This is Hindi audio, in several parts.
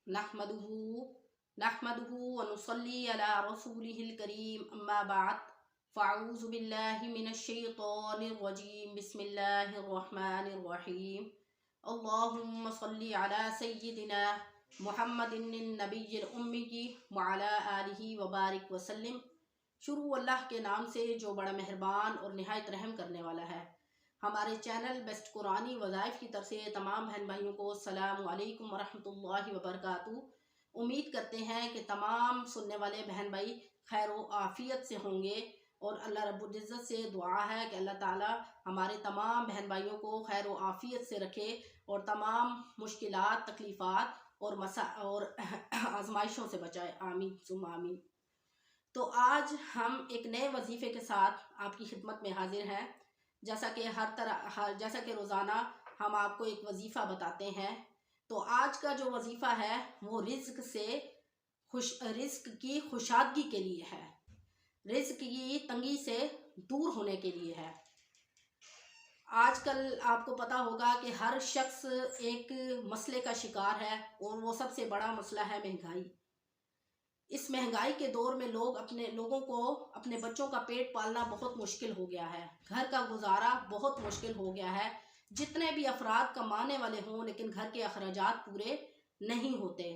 नहमदुहु नहमदुहु व नुसल्ली अला रसूलिहिल करीम अम्मा बाद फ़अऊज़ु बिल्लाहि मिनश शैतानिर रजीम बिस्मिल्लाहिर रहमानिर रहीम अल्लाहुम्मा सल्ली अला सय्यिदिना मुहम्मदिन नबिय्यिल उम्मी व अला आलिहि व बारिक वसल्लम। शुरू अल्लाह के नाम से जो बड़ा मेहरबान और निहायत रहम करने वाला है। हमारे चैनल बेस्ट कुरानी वज़ाइफ की तरफ से तमाम बहन भाइयों को अस्सलामु अलैकुम वरहमतुल्लाहि वबरकातुहू। उम्मीद करते हैं कि तमाम सुनने वाले बहन भाई खैर व आफ़ियत से होंगे और अल्लाह रब्बुल इज़्ज़त से दुआ है कि अल्लाह ताला हमारे तमाम बहन भाइयों को खैर व आफ़ियत से रखे और तमाम मुश्किलात, तकलीफ़ात और आजमाइशों से बचाए। आमीन सुम्मा आमीन। तो आज हम एक नए वजीफ़े के साथ आपकी खिदमत में हाजिर हैं। जैसा कि रोज़ाना हम आपको एक वजीफ़ा बताते हैं, तो आज का जो वजीफ़ा है वो रिज़्क़ की खुशादगी के लिए है, रिज़्क़ की तंगी से दूर होने के लिए है। आजकल आपको पता होगा कि हर शख्स एक मसले का शिकार है और वो सबसे बड़ा मसला है महंगाई। इस महंगाई के दौर में लोगों को अपने बच्चों का पेट पालना बहुत मुश्किल हो गया है, घर का गुजारा बहुत मुश्किल हो गया है। जितने भी अफराद कमाने वाले हों लेकिन घर के अखराजात पूरे नहीं होते।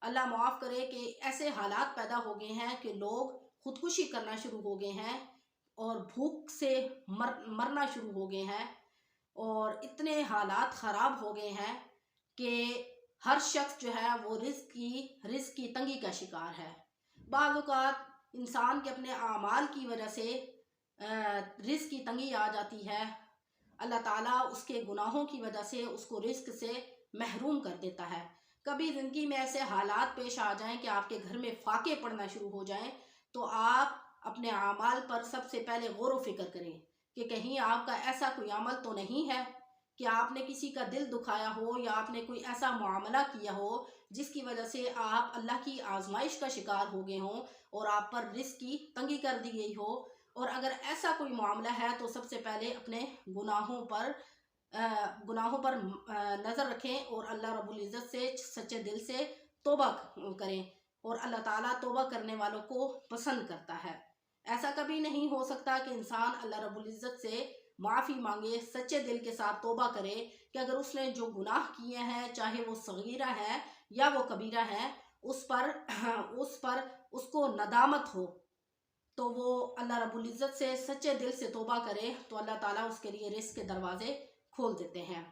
अल्लाह माफ़ करे कि ऐसे हालात पैदा हो गए हैं कि लोग खुदकुशी करना शुरू हो गए हैं और भूख से मरना शुरू हो गए हैं और इतने हालात ख़राब हो गए हैं कि हर शख्स जो है वो रिज़्क़ की तंगी का शिकार है। बाज़ औक़ात इंसान के अपने आमाल की वजह से रिज़्क़ की तंगी आ जाती है। अल्लाह ताला उसके गुनाहों की वजह से उसको रिज़्क़ से महरूम कर देता है। कभी ज़िंदगी में ऐसे हालात पेश आ जाएं कि आपके घर में फाके पड़ना शुरू हो जाएं, तो आप अपने आमाल पर सबसे पहले गौर व फिक्र करें कि कहीं आपका ऐसा कोई अमल तो नहीं है कि आपने किसी का दिल दुखाया हो या आपने कोई ऐसा मामला किया हो जिसकी वजह से आप अल्लाह की आजमाइश का शिकार हो गए हों और आप पर रिज़्क़ की तंगी कर दी गई हो। और अगर ऐसा कोई मामला है तो सबसे पहले अपने गुनाहों पर नज़र रखें और अल्लाह रब्बुल इज़्ज़त से सच्चे दिल से तौबा करें और अल्लाह ताला तौबा करने वालों को पसंद करता है। ऐसा कभी नहीं हो सकता कि इंसान अल्लाह रब्बुल इज़्ज़त से माफ़ी मांगे, सच्चे दिल के साथ तौबा करे कि अगर उसने जो गुनाह किए हैं, चाहे वो सगीरा है या वो कबीरा है, उस पर उसको नदामत हो, तो वो अल्लाह रब्बुल इज़्ज़त से सच्चे दिल से तौबा करे तो अल्लाह ताला उसके लिए रिज़्क़ के दरवाज़े खोल देते हैं।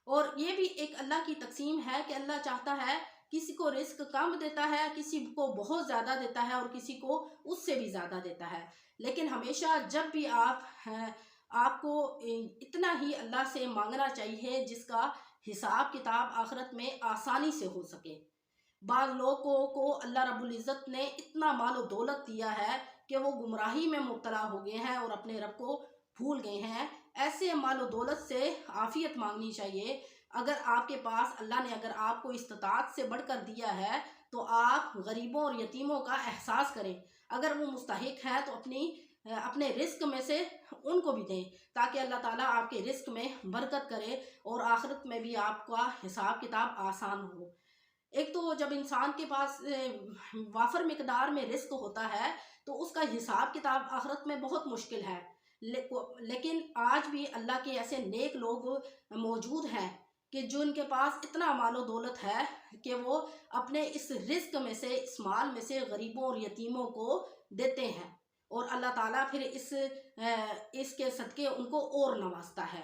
और ये भी एक अल्लाह की तक़सीम है कि अल्लाह चाहता है किसी को रिज़्क़ कम देता है, किसी को बहुत ज़्यादा देता है और किसी को उससे भी ज़्यादा देता है। लेकिन हमेशा जब भी आपको इतना ही अल्लाह से मांगना चाहिए जिसका हिसाब किताब आखिरत में आसानी से हो सके। बाज़ लोगों को अल्लाह रब्बुल इज़्ज़त ने इतना माल और दौलत दिया है कि वो गुमराही में मुब्तला हो गए हैं और अपने रब को भूल गए हैं। ऐसे माल और दौलत से आफ़ियत मांगनी चाहिए। अगर आपके पास अल्लाह ने अगर आपको इस्तिताअत से बढ़कर दिया है तो आप गरीबों और यतीमों का एहसास करें। अगर वो मुस्तहिक हैं तो अपने रिज़्क़ में से उनको भी दें ताकि अल्लाह ताला आपके रिज़्क़ में बरकत करे और आखिरत में भी आपका हिसाब किताब आसान हो। एक तो जब इंसान के पास वाफर मिकदार में रिज़्क़ होता है तो उसका हिसाब किताब आखिरत में बहुत मुश्किल है। लेकिन आज भी अल्लाह के ऐसे नेक लोग मौजूद हैं कि जो इनके पास इतना मालो दौलत है कि वो अपने इस रिज़्क़ में से, इस माल में से गरीबों और यतीमों को देते हैं और अल्लाह ताला फिर इसके सदक़े उनको और नवाजता है।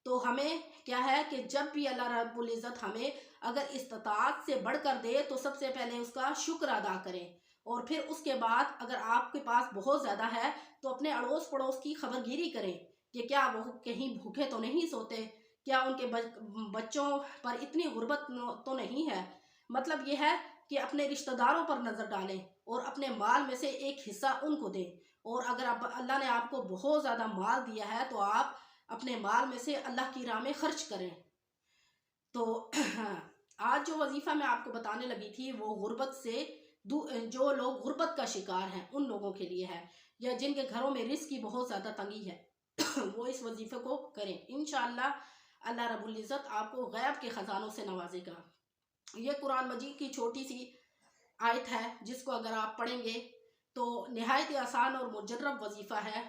तो हमें क्या है कि जब भी अल्लाह रब्बुल इज़्ज़त हमें अगर इस्तिताअत से बढ़कर दे तो सबसे पहले उसका शुक्र अदा करें और फिर उसके बाद अगर आपके पास बहुत ज़्यादा है तो अपने अड़ोस पड़ोस की खबरगिरी करें कि क्या वो कहीं भूखे तो नहीं सोते, क्या उनके बच्चों पर इतनी गुर्बत तो नहीं है। मतलब ये है कि अपने रिश्तेदारों पर नज़र डालें और अपने माल में से एक हिस्सा उनको दें। और अगर अल्लाह ने आपको बहुत ज़्यादा माल दिया है तो आप अपने माल में से अल्लाह की राह में खर्च करें। तो आज जो वजीफ़ा मैं आपको बताने लगी थी वो जो लोग गुर्बत का शिकार हैं उन लोगों के लिए है, या जिनके घरों में रिज़्क़ की बहुत ज़्यादा तंगी है वो इस वजीफ़े को करें। इंशाअल्लाह अल्लाह रब्बुल इज़्ज़त आपको गैब के ख़जानों से नवाजेगा। ये कुरान मजीद की छोटी सी आयत है जिसको अगर आप पढ़ेंगे तो नहायत आसान और मुजर्रब वजीफ़ा है,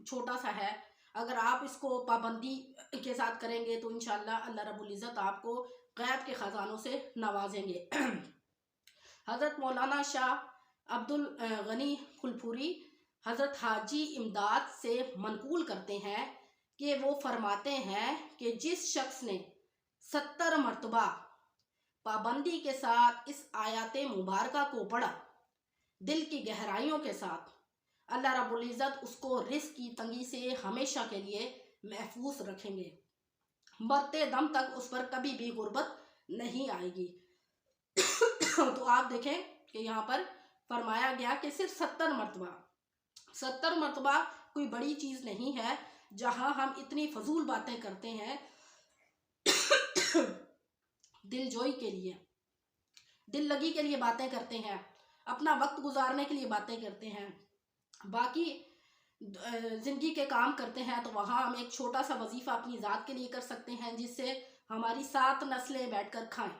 छोटा सा है। अगर आप इसको पाबंदी के साथ करेंगे तो इंशाअल्लाह अल्लाह रब्बुल इज़्ज़त आपको गैब के ख़जानों से नवाजेंगे। हज़रत मौलाना शाह अब्दुल गनी फुलपुरी हज़रत हाजी इमदाद से मनकूल करते हैं कि वो फरमाते हैं कि जिस शख्स ने 70 मरतबा पाबंदी के साथ इस आयत मुबारका को पढ़ा दिल की गहराइयों के साथ, अल्लाह रब्बुल इज़्ज़त उसको रिस्क की तंगी से हमेशा के लिए महफूज रखेंगे। मरते दम तक उस पर कभी भी गुर्बत नहीं आएगी। तो आप देखें कि यहाँ पर फरमाया गया कि सिर्फ 70 मरतबा कोई बड़ी चीज़ नहीं है। जहाँ हम इतनी फजूल बातें करते हैं दिलजोई के लिए, दिल लगी के लिए बातें करते हैं, अपना वक्त गुजारने के लिए बातें करते हैं, बाकी ज़िंदगी के काम करते हैं, तो वहाँ हम एक छोटा सा वजीफ़ा अपनी ज़ात के लिए कर सकते हैं जिससे हमारी 7 नस्लें बैठकर खाएं।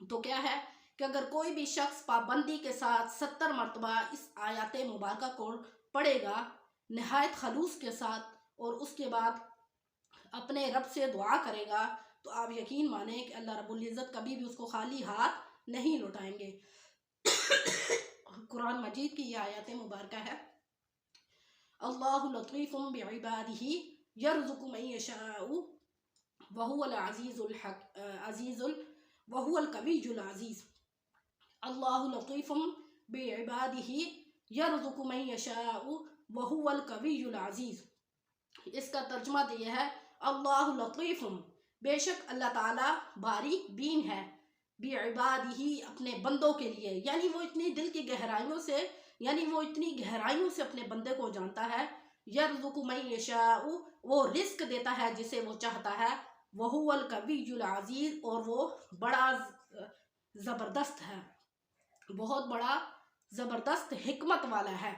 तो क्या है कि अगर कोई भी शख्स पाबंदी के साथ 70 मरतबा इस आयत मुबारका को पढ़ेगा नहायत खलूस के साथ और उसके बाद अपने रब से दुआ करेगा, तो आप यकीन माने कि अल्लाह रब्बुल इज़्ज़त कभी भी उसको खाली हाथ नहीं लौटाएंगे। कुरान मजीद की ये आयत मुबारका है, अल्लाहु लतीफ़ुम बिइबादिही यरज़ुक़ु मन यशाउ वहुवल कवियुल अज़ीज़। अल्लाहु लतीफ़ुम बिइबादिही यरज़ुक़ु मन यशाउ वहुवल कवियुल अज़ीज़। इसका तर्जुमा तो यह है, अल्लाह लतीफ़ुम, बेशक अल्लाह ताला बारीक बीन है, बिइबादिही, अपने बंदों के लिए, यानी वो इतनी दिल की गहराइयों से, यानी वो इतनी गहराइयों से अपने बंदे को जानता है। यरज़ुक़ु मन यशाउ, वो रिस्क देता है जिसे वो चाहता है। वहुवल कवियुल अज़ीज़, और वो बड़ा ज़बरदस्त है, बहुत बड़ा ज़बरदस्त हिकमत वाला है।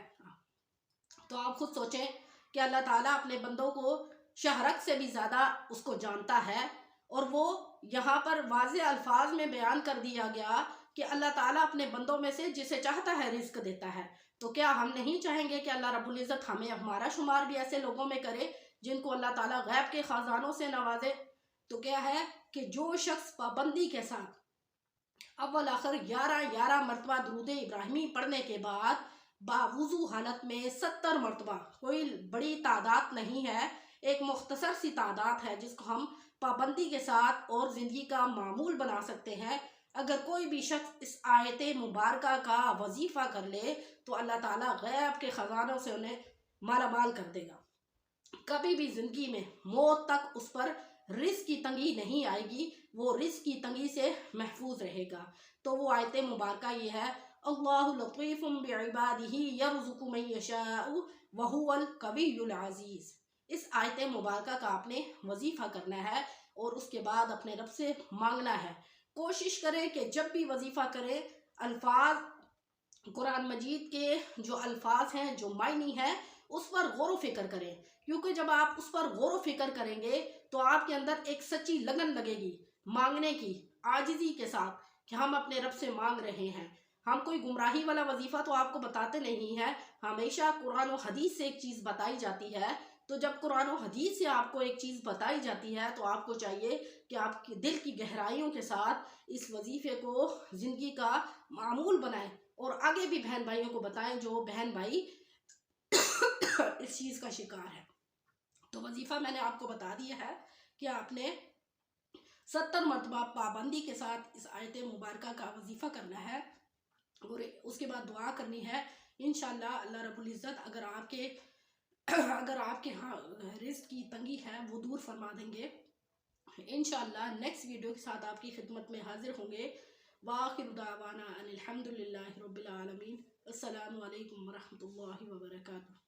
तो आप खुद सोचें कि अल्लाह ताला अपने बंदों को शहरक से भी ज़्यादा उसको जानता है, और वो यहाँ पर वाज़े अल्फाज में बयान कर दिया गया कि अल्लाह ताला अपने बंदों में से जिसे चाहता है रिस्क देता है। तो क्या हम नहीं चाहेंगे कि अल्लाह रब्बुल इज़्ज़त हमें हमारा शुमार भी ऐसे लोगों में करे जिनको अल्लाह ताला गैब के ख़जानों से नवाजे। तो क्या है कि जो शख्स पाबंदी के साथ अव्वल आखिर 11 मरतबा दुरूद इब्राहिमी पढ़ने के बाद बावुज़ू हालत में 70 मरतबा, कोई बड़ी तादाद नहीं है, एक मुख्तसर सी तादाद है जिसको हम पाबंदी के साथ और ज़िंदगी का मामूल बना सकते हैं। अगर कोई भी शख्स इस आयत मुबारका का वजीफ़ा कर ले तो अल्लाह ताला गैब के ख़जानों से उन्हें मालामाल कर देगा। कभी भी ज़िंदगी में मौत तक उस पर रिस्क की तंगी नहीं आएगी, वो रिस्क की तंगी से महफूज रहेगा। तो वो आयत मुबारका ये है, अल्लाहु लतीफ़ुम बिइबादिही यरज़ुक़ु मन यशाउ वहुवल कवियुल अज़ीज़। इस आयत मुबारका का आपने वजीफ़ा करना है और उसके बाद अपने रब से मांगना है। कोशिश करें कि जब भी वजीफ़ा करें अल्फाज, कुरान मजीद के जो अल्फाज हैं, जो मायनी है, उस पर गौर व फिक्र करें, क्योंकि जब आप उस पर गौर व फिक्र करेंगे तो आपके अंदर एक सच्ची लगन लगेगी मांगने की, आजिज़ी के साथ कि हम अपने रब से मांग रहे हैं। हम कोई गुमराही वाला वजीफ़ा तो आपको बताते नहीं है, हमेशा कुरान और हदीस से एक चीज़ बताई जाती है। तो जब कुरान और हदीस से आपको एक चीज़ बताई जाती है तो आपको चाहिए कि आपके दिल की गहराइयों के साथ इस वजीफ़े को ज़िंदगी का मामूल बनाएं और आगे भी बहन भाइयों को बताएं जो बहन भाई इस चीज़ का शिकार है। तो वजीफ़ा मैंने आपको बता दिया है कि आपने 70 मरतबा पाबंदी के साथ इस आयत मुबारका का वजीफ़ा करना है और उसके बाद दुआ करनी है। इंशाअल्लाह अल्लाह रब्बुल इज़्ज़त अगर आपके यहाँ रिस्क की तंगी है वो दूर फरमा देंगे। इंशाअल्लाह नेक्स्ट वीडियो के साथ आपकी खिदमत में हाजिर होंगे। वाखिर दावाना अनिल हम्दुलिल्लाहि रब्बिल आलमीन। अस्सलामु अलैकुम व रहमतुल्लाहि व बरकातुहू।